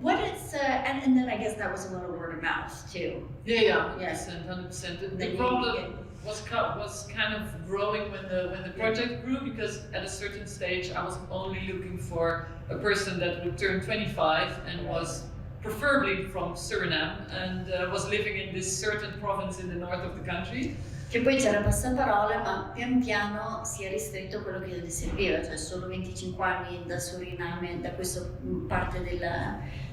What is and then I guess that was a little word of mouth too. Yeah, 100%. The problem was kind of growing when the project grew, because at a certain stage I was only looking for a person that would turn 25 and was preferably from Suriname and was living in this certain province in the north of the country. che poi c'era passaparola, ma pian piano si è ristretto quello che gli serviva, cioè solo 25 anni da Suriname, da questa parte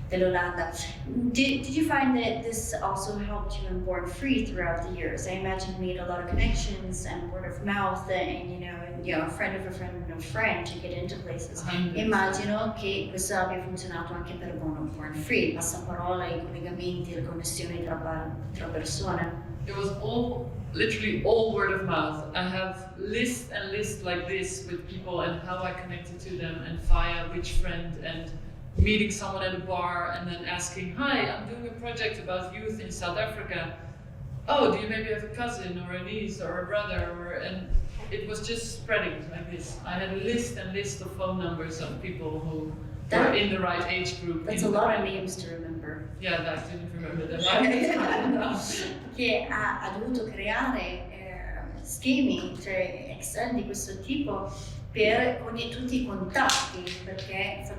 dell'Olanda. Did you find that this also helped you in Born Free throughout the years? I imagine you made a lot of connections and word of mouth and a friend of a friend of a friend to get into places. Immagino che questo abbia funzionato anche per Born Free, il passaparola, i collegamenti, le connessioni tra persone. It was literally all word of mouth. I have lists and lists like this with people and how I connected to them and via which friend and meeting someone at a bar and then asking, hi, I'm doing a project about youth in South Africa. Oh, do you maybe have a cousin or a niece or a brother? And it was just spreading like this. I had a list and list of phone numbers of people who were in the right age group. That's a lot of names to remember. Yeah, I didn't remember them. Che ha dovuto creare schemi, cioè Excel di questo tipo con tutti i contatti, perché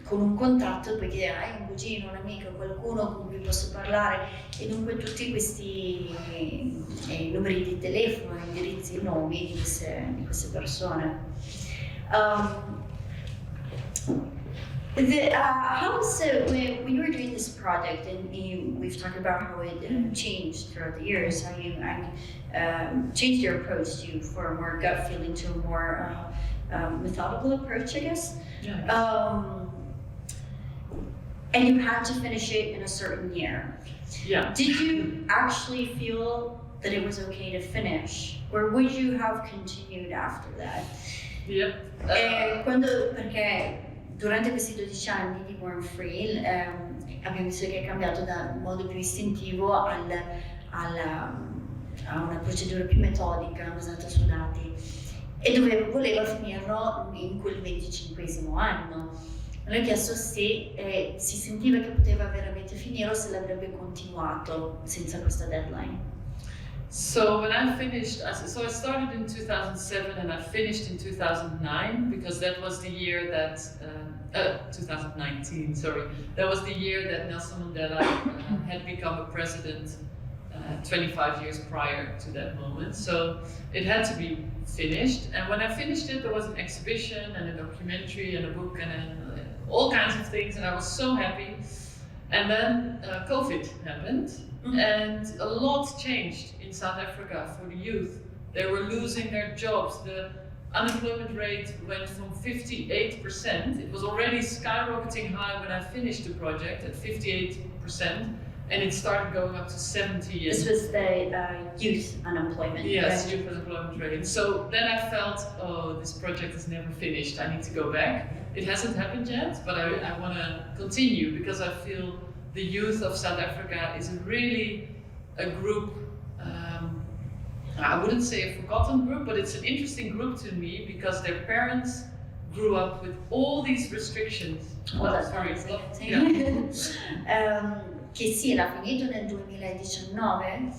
con un contatto puoi chiedere hai un cugino, un amico, qualcuno con cui posso parlare, e dunque tutti questi numeri di telefono, indirizzi e nomi di queste persone. When you were doing this project, and we've talked about how it changed throughout the years, how you changed your approach for a more gut feeling to a more methodical approach, I guess. Yeah. And you had to finish it in a certain year. Yeah. Did you actually feel that it was okay to finish, or would you have continued after that? Yep. Perché durante questi 12 anni di Born Free abbiamo visto che è cambiato da un modo più istintivo a una procedura più metodica basata su dati, e voleva finirlo in quel 25esimo anno. Lui ha chiesto se si sentiva che poteva veramente finire o se l'avrebbe continuato senza questa deadline. So when I finished, I started in 2007 and I finished in 2009 because that was the year that 2019. Sorry, that was the year that Nelson Mandela had become a president 25 years prior to that moment. So it had to be finished. And when I finished it, there was an exhibition and a documentary and a book and all kinds of things, and I was so happy. And then COVID happened, and a lot changed in South Africa for the youth. They were losing their jobs. The unemployment rate went from 58%. It was already skyrocketing high when I finished the project at 58%, and it started going up to 70%. This was the youth unemployment. Yes, youth unemployment rate. So then I felt, oh, this project is never finished. I need to go back. It hasn't happened yet, but I want to continue because I feel the youth of South Africa is really a group, I wouldn't say a forgotten group, but it's an interesting group to me because their parents grew up with all these restrictions. Che sì, era finito nel 2019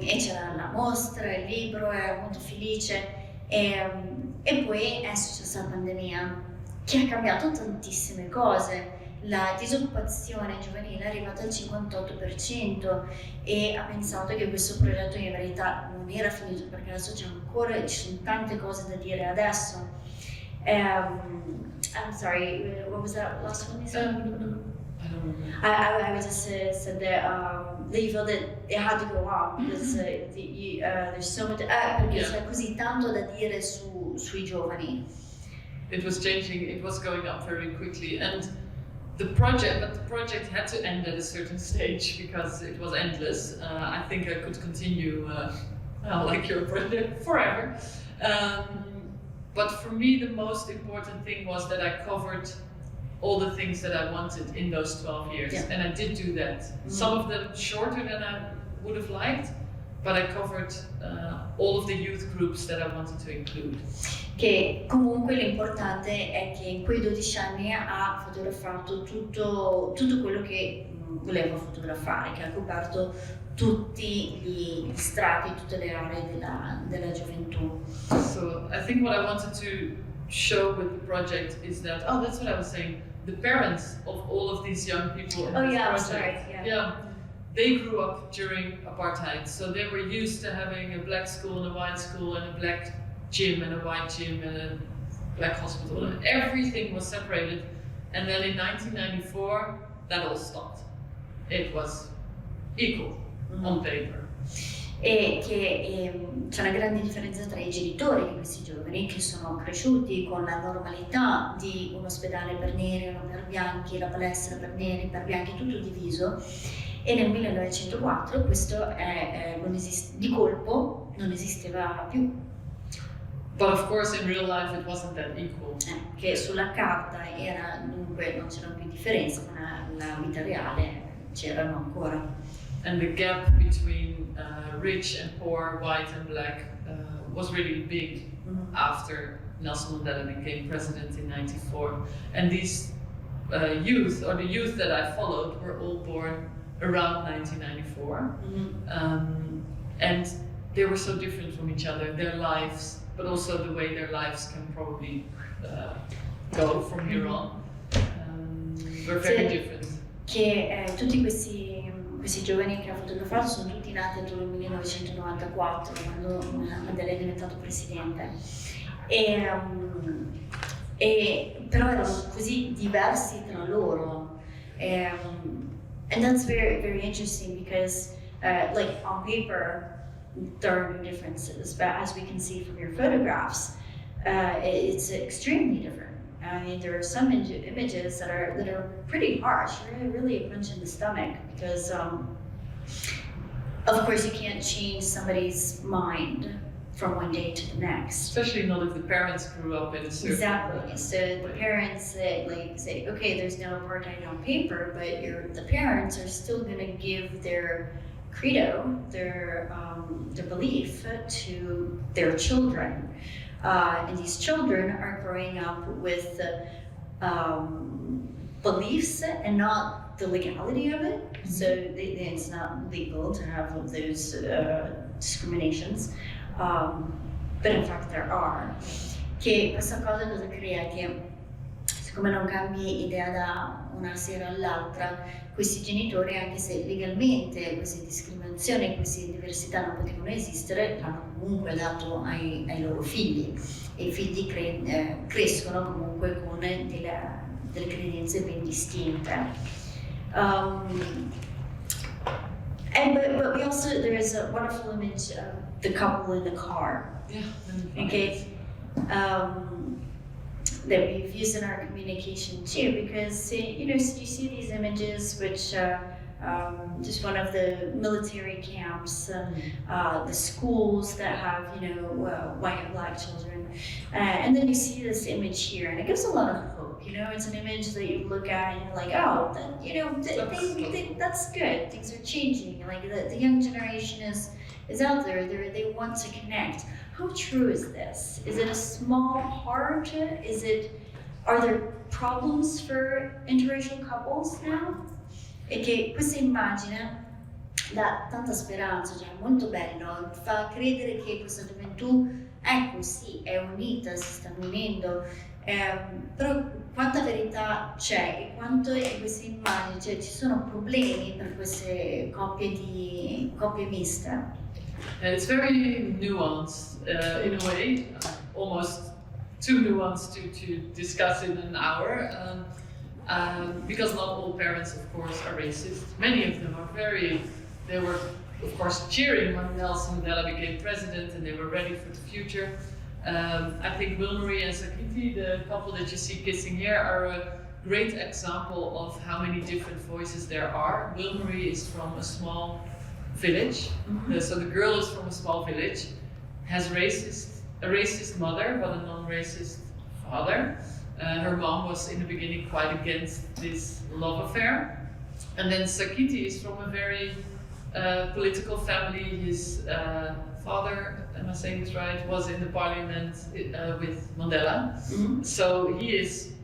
e c'era la mostra, il libro, era molto felice. E poi è successa la pandemia che ha cambiato tantissime cose. La disoccupazione giovanile è arrivata al 58% e ha pensato che questo progetto in verità non era finito perché adesso ci sono tante cose da dire adesso. I'm sorry, what was that last one you said? I don't remember. I just said that you feel that it had to go on because there's so much perché c'è così tanto da dire sui giovani. It was changing, it was going up very quickly, and the project had to end at a certain stage because it was endless. I think I could continue like your project forever. But for me the most important thing was that I covered all the things that I wanted in those 12 years, and I did do that. Some of them shorter than I would have liked, but I covered all of the youth groups that I wanted to include. Che comunque l'importante è che in quei 12 anni ha fotografato tutto quello che voleva fotografare, che ha coperto tutti gli strati, tutte le aree della gioventù. So I think what I wanted to show with the project is that, that's what I was saying, the parents of all of these young people in this project, they grew up during apartheid, so they were used to having a black school and a white school and a black gym and a white gym and a black hospital, and everything was separated. And then in 1994, that all stopped. It was equal on paper. E che c'è una grande differenza tra i genitori di questi giovani che sono cresciuti con la normalità di un ospedale per neri, uno per bianchi, la palestra per neri, per bianchi, tutto diviso, e nel 1904 questo di colpo non esisteva più. But of course in real life it wasn't that equal. Che sulla carta era, dunque non c'erano più differenze, ma nella vita reale c'erano ancora. And the gap between rich and poor, white and black, was really big after Nelson Mandela became president in '94. And these youth, or the youth that I followed, were all born around 1994. And they were so different from each other, their lives, but also the way their lives can probably go from here on, were very different. Che tutti questi giovani che ha fotografato sono tutti nati attorno al 1994, quando Mandela è diventato presidente. Però erano così diversi tra loro. And that's very, very interesting because, like on paper, there are no differences, but as we can see from your photographs, it's extremely different. I mean, there are some images that are pretty harsh, really a punch in the stomach, because of course you can't change somebody's mind from one day to the next. Especially not if the parents grew up in a certain Exactly. So the parents say, okay, there's no apartheid on paper, but the parents are still going to give their credo, their belief to their children. And these children are growing up with beliefs and not the legality of it. So it's not legal to have those discriminations, but in fact there are. Che questa cosa cosa crea? Che siccome non cambi idea da una sera all'altra, questi genitori, anche se legalmente queste discriminazioni, queste diversità non potevano esistere, l'hanno comunque dato ai loro figli, e i figli crescono comunque con delle credenze ben distinte. But we also, there is a wonderful image of the couple in the car. Yeah. Okay. That we've used in our communication too, because you see these images, which just one of the military camps, the schools that have white and black children, and then you see this image here, and it gives a lot of hope. It's an image that you look at and you're like, oh, that's good. Things are changing. Like the young generation is out there. They want to connect. How true is this? Is it a small part? Are there problems for interracial couples now? E che questa immagine dà tanta speranza, cioè molto bello, fa credere che questa gioventù, ecco sì, è unita, si stanno unendo, però quanta verità c'è e quanto in queste immagini, cioè ci sono problemi per queste coppie miste? It's very nuanced in a way, almost too nuanced to discuss in an hour, because not all parents, of course, are racist. Many of them are they were, of course, cheering when Nelson Mandela became president, and they were ready for the future. I think Wilmarie and Sakiti, the couple that you see kissing here, are a great example of how many different voices there are. Wilmarie is from a small village, so the girl is from a small village, has a racist mother but a non-racist father. Her mom was in the beginning quite against this love affair, and then Sakiti is from a very political family. His father, am I saying this right, was in the parliament with Mandela, so he is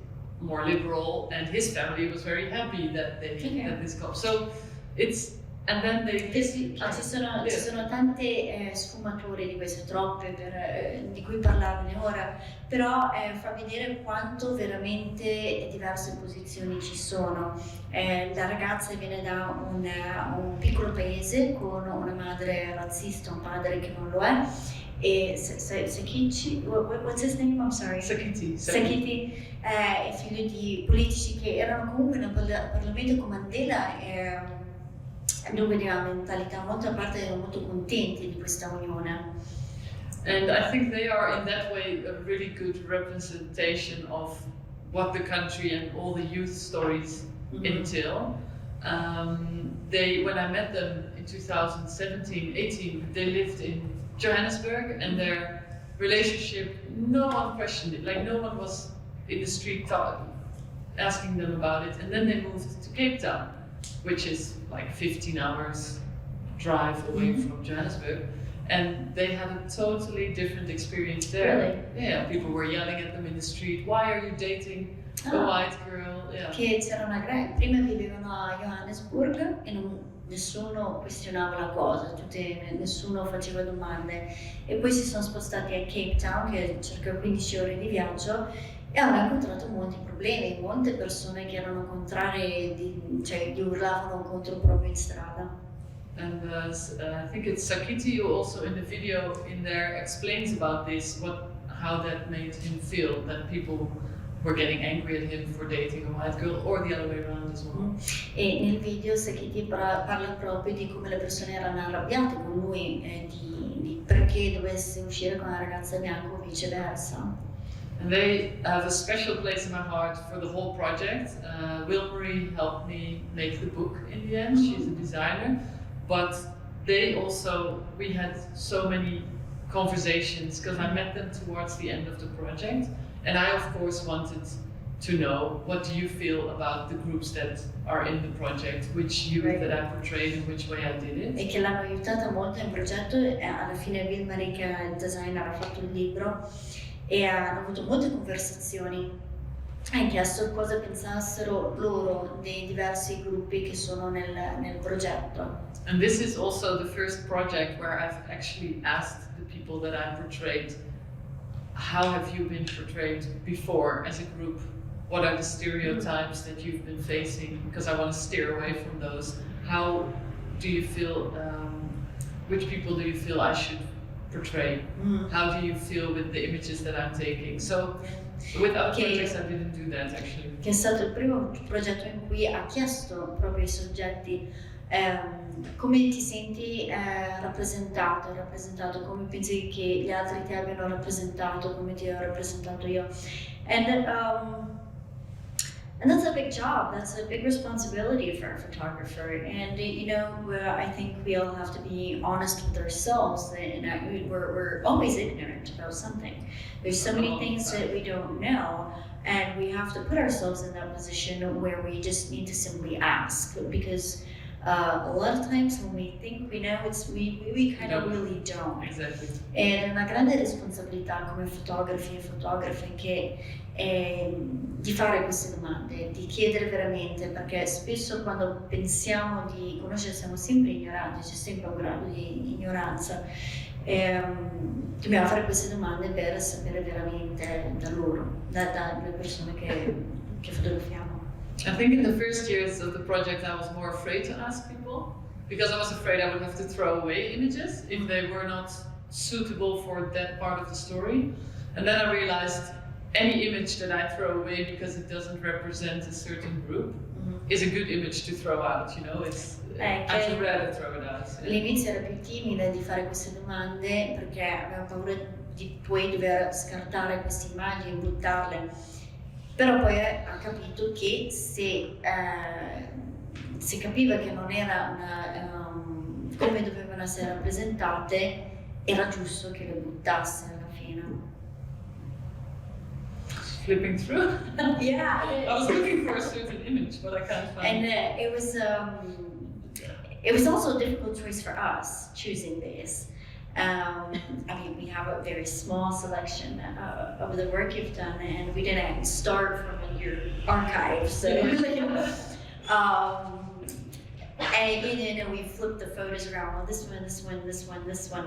more liberal, and his family was very happy that this comes. So And then they ci sono tante sfumature di questo, troppe di cui parlarne ora, però fa vedere quanto veramente diverse posizioni ci sono. La ragazza viene da un piccolo paese con una madre razzista, un padre che non lo è, e Sakichi, what's his name? I'm sorry. Sakiti è figlio di politici che erano comunque nel Parlamento con Mandela. Dunque di una mentalità molto a parte, erano molto contenti di questa unione. And I think they are in that way a really good representation of what the country and all the youth stories entail. When I met them in 2017-18, they lived in Johannesburg, and their relationship, no one questioned it. Like no one was in the street asking them about it. And then they moved to Cape Town, which is like 15 hours drive away from Johannesburg, and they had a totally different experience there. Really? Yeah, people were yelling at them in the street, why are you dating a white girl? Yeah. Che c'era prima vivevano a Johannesburg e nessuno questionava la cosa, nessuno faceva domande, e poi si sono spostati a Cape Town, che è circa 15 ore di viaggio, e hanno incontrato molti problemi, molte persone che erano contrarie, gli urlavano contro proprio in strada. And I think it's Sakiti who also in the video in there explains about this, how that made him feel, that people were getting angry at him for dating a white girl, or the other way around as well. E nel video Sakiti parla proprio di come le persone erano arrabbiate con lui, di perché dovesse uscire con una ragazza bianca o viceversa. And they have a special place in my heart for the whole project. Wilmarie helped me make the book in the end. She's a designer, but we had so many conversations because I met them towards the end of the project, and I of course wanted to know, what do you feel about the groups that are in the project, which youth that I portrayed and which way I did it. E che l'hanno aiutata molto in progetto, e alla fine Wilmarie, che è il designer, ha fatto il libro e hanno avuto molte conversazioni. Hai chiesto cosa pensassero loro dei diversi gruppi che sono nel progetto. And this is also the first project where I've actually asked the people that I portrayed, how have you been portrayed before as a group? What are the stereotypes that you've been facing? Because I want to steer away from those. How do you feel, which people do you feel I should portray? How do you feel with the images that I'm taking? So with other projects I didn't do that actually. Che è stato il primo progetto in cui ha chiesto proprio ai soggetti come ti senti rappresentato, come pensi che gli altri ti abbiano rappresentato, come ti ho rappresentato io. And that's a big job, that's a big responsibility for a photographer. And I think we all have to be honest with ourselves, and we're always ignorant about something. There's so many things that we don't know, and we have to put ourselves in that position where we just need to simply ask, because a lot of times when we think we know, we kind of really don't. Exactly. È una grande responsabilità come fotografi e fotografe di fare queste domande, di chiedere veramente, perché spesso quando pensiamo di conoscere siamo sempre ignoranti, c'è sempre un grado di ignoranza. Dobbiamo fare queste domande per sapere veramente da loro, dalle persone che fotografiamo. I think in the first years of the project I was more afraid to ask people, because I was afraid I would have to throw away images if they were not suitable for that part of the story. And then I realized any image that I throw away because it doesn't represent a certain group is a good image to throw out, I should rather throw it out. Yeah. All'inizio era più timida di fare queste domande perché aveva paura di poi dover scartare queste immagini e buttarle. Però poi ha capito che se capiva che non era come dovevano essere rappresentate, era giusto che le buttasse alla fine. Flipping through? Yeah. I was looking for a certain image, but I can't find it. And it was also a difficult choice for us choosing this. We have a very small selection of the work you've done, and we didn't start from your archives. So, And you know, we flipped the photos around. Well, this one, this one, this one, this one.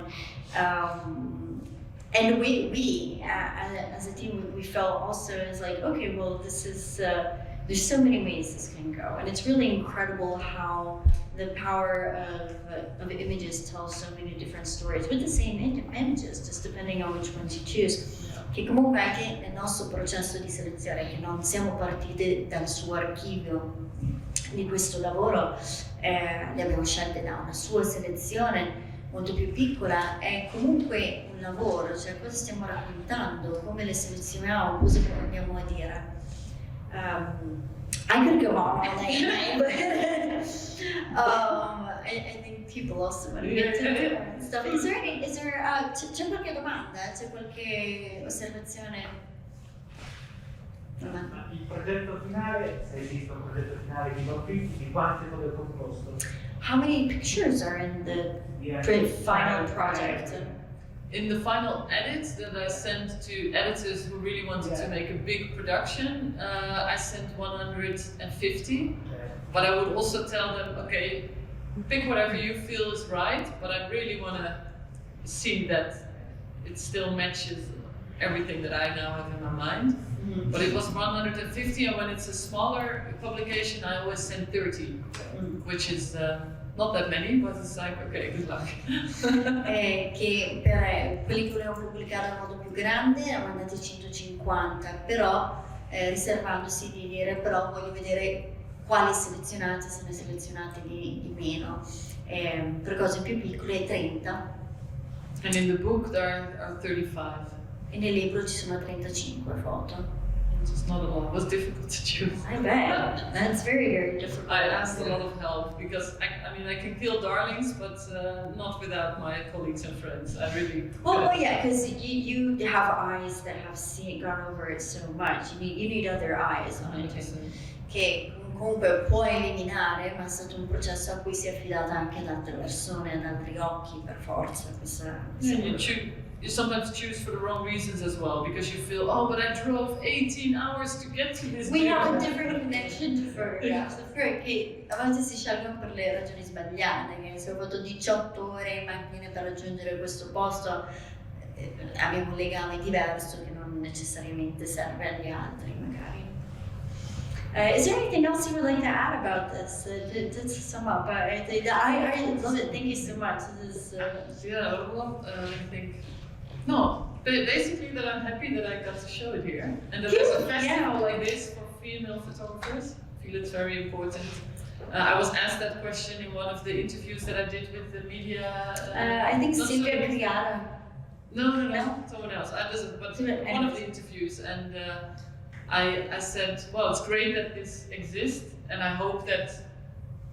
And we as a team, we felt also as like, okay, well, this is, there's so many ways this can go. And it's really incredible how the power of images tells so many different stories with the same images, just depending on which ones you choose. Che comunque anche nel nostro processo di selezione, che non siamo partiti dal suo archivio di questo lavoro, le abbiamo scelte da una sua selezione molto più piccola, è comunque un lavoro, cioè cosa stiamo raccontando, come le selezioniamo, cosa proviamo a dire. I could go on all day, but I think people also want to get to stuff. C'è qualche domanda? C'è qualche osservazione? Il progetto finale, se esiste un progetto finale di conflitti, di quante foto è composto? How many pictures are in the final project? In the final edits that I sent to editors who really wanted to make a big production, I sent 150. But I would also tell them, okay, pick whatever you feel is right, but I really want to see that it still matches everything that I now have in my mind. Mm-hmm. But it was 150, and when it's a smaller publication, I always send 30, which is not that many, but it's like, okay, good luck. Che per quelli che volevo pubblicare in modo più grande erano andati 150, però riservandosi di dire, però voglio vedere quali selezionati, se ne selezionati di meno. Per cose più piccole 30. And in the book there are 35. E nel libro ci sono 35 foto. It's not a lot. It was difficult to choose. I bet. That's very, very difficult. I asked a lot of help because I mean I can kill darlings, but not without my colleagues and friends. I really. Well, yeah, because you have eyes that have gone over it so much. You need other eyes on it. Che comunque può eliminare, ma è stato un processo a cui si è affidata anche ad altre persone, ad altri occhi per forza. You sometimes choose for the wrong reasons as well, because you feel, oh, but I drove 18 hours to get to this. We have a different connection to photographs. Che a volte si scelgono per le ragioni sbagliate, che se ho fatto 18 ore in macchina per raggiungere questo posto, abbiamo un legame diverso che non necessariamente serve agli altri, magari. Is there anything else you would like to add about this? To sum up, I love it. Thank you so much. This is, I think. No, basically that I'm happy that I got to show it here, and that there's a festival like this for female photographers. I feel it's very important. I was asked that question in one of the interviews that I did with the media. I think Silvia Briara. No, someone else. But one of the interviews, and I said, well, it's great that this exists, and I hope that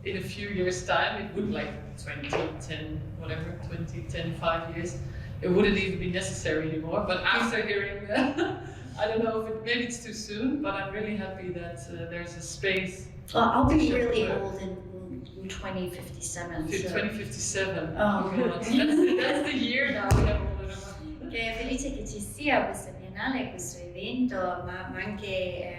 in a few years' time, it would like 2010, 5 years. It wouldn't even be necessary anymore. But after hearing that, I don't know if maybe it's too soon, but I'm really happy that there's a space. Well, I'll be really old in 2057. 2057. Oh, God. That's the year now. Che è felice che ci sia questa biennale, questo evento, ma anche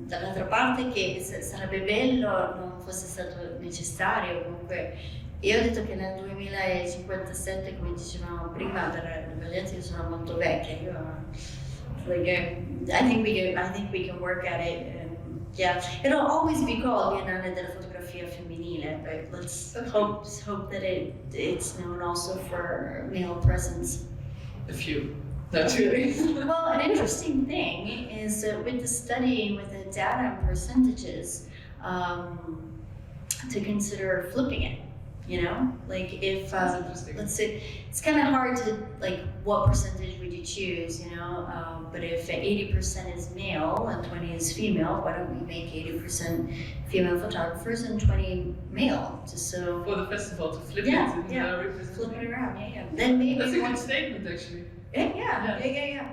dall'altra parte che sarebbe bello non fosse stato necessario comunque. Io ho detto che nel 2057, come dicevamo prima, per la gente che sono molto vecchia, I think we can work at it. Yeah, it'll always be called Biennale della Fotografia Femminile, but let's hope that it's known also for male presence. A few. That's really. Well, an interesting thing is with the study, with the data and percentages, to consider flipping it. You know, like if let's say it's kind of hard to like what percentage would you choose, you know? But if 80% is male and 20 is female, why don't we make 80% female photographers and 20 male, just so for the festival to flip it? Flip it around, yeah. Then maybe that's a good statement, actually. Yeah. Good idea.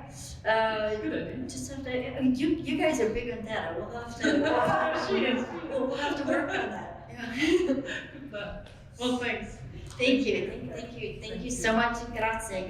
Just have to. You guys are big on data. We'll have to. We'll have to work on that. Yeah. Well, thanks. Thank you so much. Grazie.